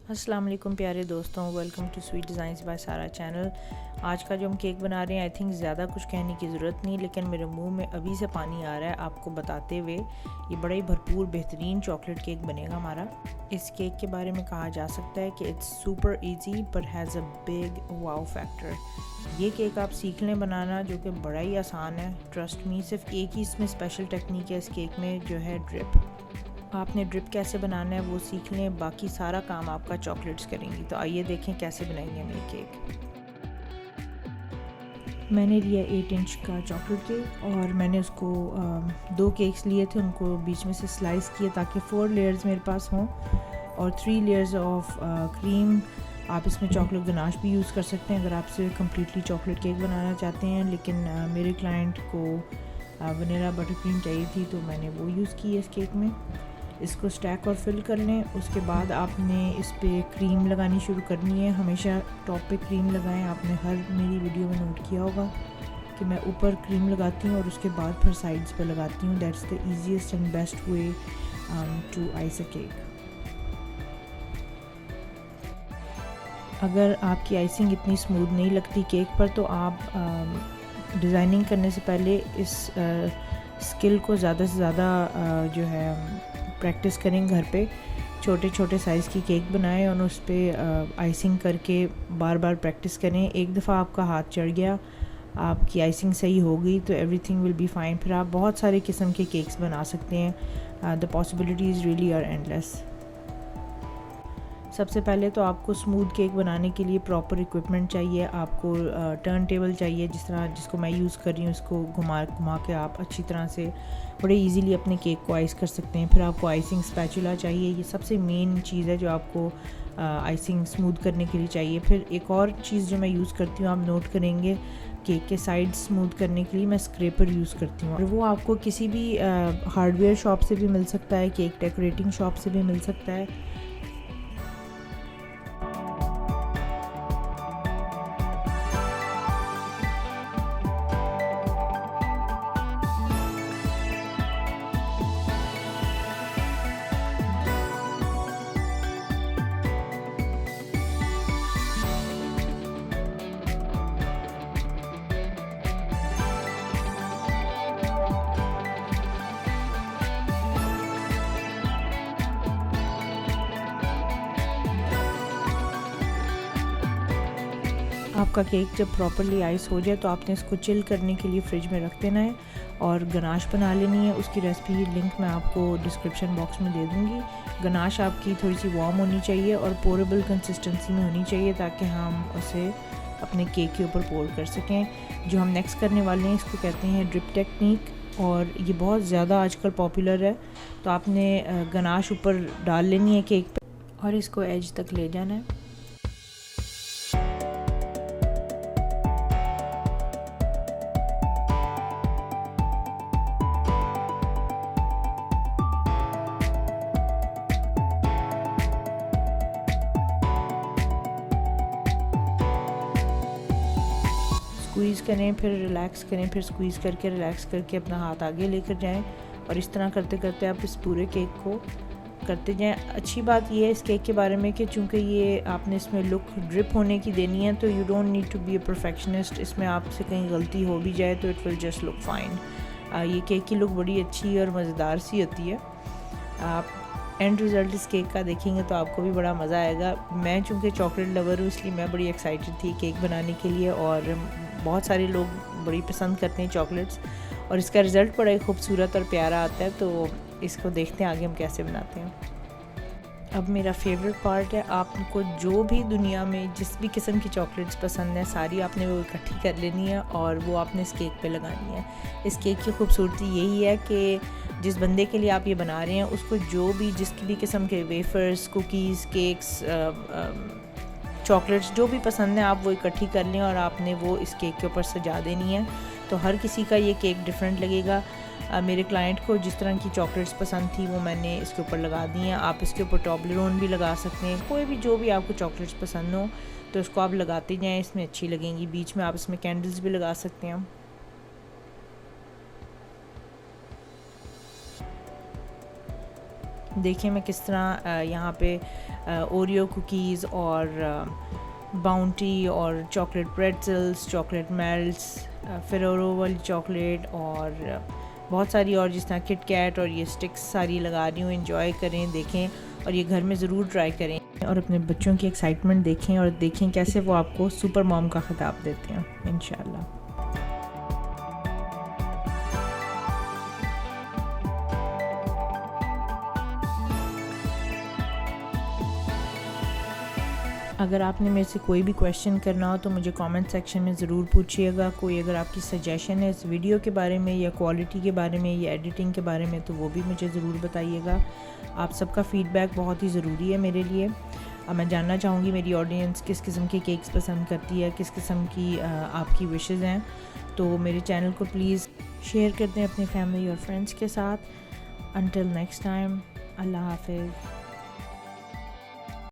अस्सलाम वालेकुम प्यारे दोस्तों, welcome to sweet designs by Sara channel. आज का जो हम केक बना रहे हैं, आई थिंक ज़्यादा कुछ कहने की ज़रूरत नहीं, लेकिन मेरे मुंह में अभी से पानी आ रहा है आपको बताते हुए। ये बड़ा ही भरपूर बेहतरीन चॉकलेट केक बनेगा हमारा। इस केक के बारे में कहा जा सकता है कि इट्स सुपर इजी पर has a big wow factor. ये केक आप सीख लें बनाना, जो कि बड़ा ही आसान है, ट्रस्ट मी। सिर्फ एक ही इसमें स्पेशल टेक्निक है इस केक में, जो है ड्रिप। आपने ड्रिप कैसे बनाना है वो सीख लें, बाकी सारा काम आपका चॉकलेट्स करेंगी। तो आइए देखें कैसे बनाएंगे हम ये केक। मैंने लिया 8 इंच का चॉकलेट केक और मैंने उसको 2 केक्स लिए थे, उनको बीच में से स्लाइस किए ताकि 4 लेयर्स मेरे पास हों और 3 लेयर्स ऑफ क्रीम। आप इसमें चॉकलेट गनाश भी यूज़ कर सकते हैं अगर आपसे कम्प्लीटली चॉकलेट केक बनाना चाहते हैं, लेकिन मेरे क्लाइंट को वनीला बटर क्रीम चाहिए थी तो मैंने वो यूज़ की है इस केक में। इसको स्टैक और फिल कर लें। उसके बाद आपने इस पे क्रीम लगानी शुरू करनी है। हमेशा टॉप पे क्रीम लगाएं। आपने हर मेरी वीडियो में नोट किया होगा कि मैं ऊपर क्रीम लगाती हूँ और उसके बाद फिर साइड्स पे लगाती हूँ। That's the easiest and best way to ice a cake. अगर आपकी आइसिंग इतनी स्मूथ नहीं लगती केक पर, तो आप डिज़ाइनिंग करने से पहले इस स्किल को ज़्यादा से ज़्यादा जो है प्रैक्टिस करें। घर पे छोटे छोटे साइज़ की केक बनाएं और उस पर आइसिंग करके बार बार प्रैक्टिस करें। एक दफ़ा आपका हाथ चढ़ गया, आपकी आइसिंग सही हो गई तो एवरीथिंग विल बी फाइन। फिर आप बहुत सारे किस्म के केक्स बना सकते हैं। The possibilities really are endless. सबसे पहले तो आपको स्मूथ केक बनाने के लिए प्रॉपर इक्विपमेंट चाहिए। आपको टर्न टेबल चाहिए, जिसको मैं यूज़ कर रही हूँ। इसको घुमा के आप अच्छी तरह से बड़े इजीली अपने केक को आइस कर सकते हैं। फिर आपको आइसिंग स्पैचुला चाहिए। ये सबसे मेन चीज़ है जो आपको आइसिंग स्मूथ करने के लिए चाहिए। फिर एक और चीज़ जो मैं यूज़ करती हूँ, आप नोट करेंगे, केक के साइड स्मूथ करने के लिए मैं स्क्रैपर यूज़ करती हूँ। और वो आपको किसी भी हार्डवेयर शॉप से भी मिल सकता है, केक डेकोरेटिंग शॉप से भी मिल सकता है। आपका केक जब प्रॉपरली आइस हो जाए तो आपने इसको चिल करने के लिए फ्रिज में रख देना है और गनाश बना लेनी है। उसकी रेसिपी लिंक मैं आपको डिस्क्रिप्शन बॉक्स में दे दूँगी। गनाश आपकी थोड़ी सी वार्म होनी चाहिए और पोरेबल कंसिस्टेंसी में होनी चाहिए ताकि हम उसे अपने केक के ऊपर पोर कर सकें। जो हम नेक्स्ट करने वाले हैं इसको कहते हैं ड्रिप टेक्निक, और ये बहुत ज़्यादा आजकल पॉपुलर है। तो आपने गनाश ऊपर डाल लेनी है केक पे और इसको एज तक ले जाना है। स्क्वीज़ करें, फिर रिलैक्स करें, फिर स्क्वीज़ करके रिलैक्स करके अपना हाथ आगे लेकर जाएं और इस तरह करते करते आप इस पूरे केक को करते जाएं। अच्छी बात यह है इस केक के बारे में कि चूँकि ये आपने इसमें लुक ड्रिप होने की देनी है, तो you don't need to be a perfectionist. इसमें आपसे कहीं गलती हो भी जाए तो it will just look fine. ये केक की लुक बड़ी अच्छी और मज़ेदार सी होती है। आप एंड रिज़ल्ट इस केक का देखेंगे तो आपको भी बड़ा मज़ा आएगा। मैं चूँकि चॉकलेट लवर हूँ इसलिए मैं बड़ी एक्साइटेड थी केक बनाने के लिए, और बहुत सारे लोग बड़ी पसंद करते हैं चॉकलेट्स और इसका रिज़ल्ट बड़ा ही खूबसूरत और प्यारा आता है। तो इसको देखते हैं आगे हम कैसे बनाते हैं। अब मेरा फेवरेट पार्ट है, आपको जो भी दुनिया में जिस भी किस्म की चॉकलेट्स पसंद है सारी आपने वो इकट्ठी कर लेनी है और वो आपने इस केक पे लगानी है। इस केक की खूबसूरती यही है कि जिस बंदे के लिए आप ये बना रहे हैं उसको जो भी जिसकी भी किस्म के वेफर्स, कुकीज़, केक्स, चॉकलेट्स जो भी पसंद है आप वो इकट्ठी कर लें और आपने वो इस केक के ऊपर सजा देनी है। तो हर किसी का ये केक डिफरेंट लगेगा। मेरे क्लाइंट को जिस तरह की चॉकलेट्स पसंद थी वो मैंने इसके ऊपर लगा दी हैं। आप इसके ऊपर टॉबलरोन भी लगा सकते हैं, कोई भी जो भी आपको चॉकलेट्स पसंद हो तो उसको आप लगाते जाएँ, इसमें अच्छी लगेंगी। बीच में आप इसमें कैंडल्स भी लगा सकते हैं। देखें मैं किस तरह यहाँ पे ओरियो कुकीज़ और बाउंटी और चॉकलेट प्रेट्ज़ल्स, चॉकलेट मेल्ट्स, फेरोरो वाली चॉकलेट और बहुत सारी और जिस तरह किट कैट और ये स्टिक्स सारी लगा रही हूँ। एंजॉय करें, देखें और ये घर में ज़रूर ट्राई करें और अपने बच्चों की एक्साइटमेंट देखें और देखें कैसे वो आपको सुपर मॉम का खिताब देते हैं इंशाल्लाह। अगर आपने मेरे से कोई भी क्वेश्चन करना हो तो मुझे कमेंट सेक्शन में ज़रूर पूछिएगा। कोई अगर आपकी सजेशन है इस वीडियो के बारे में या क्वालिटी के बारे में या एडिटिंग के बारे में तो वो भी मुझे ज़रूर बताइएगा। आप सबका फ़ीडबैक बहुत ही ज़रूरी है मेरे लिए। मैं जानना चाहूँगी मेरी ऑडियंस किस किस्म के केक्स पसंद करती है, किस किस्म की आपकी विशेज़ हैं। तो मेरे चैनल को प्लीज़ शेयर कर दें अपनी फैमिली और फ्रेंड्स के साथ। अंटिल नेक्स्ट टाइम, अल्लाह हाफ़िज़।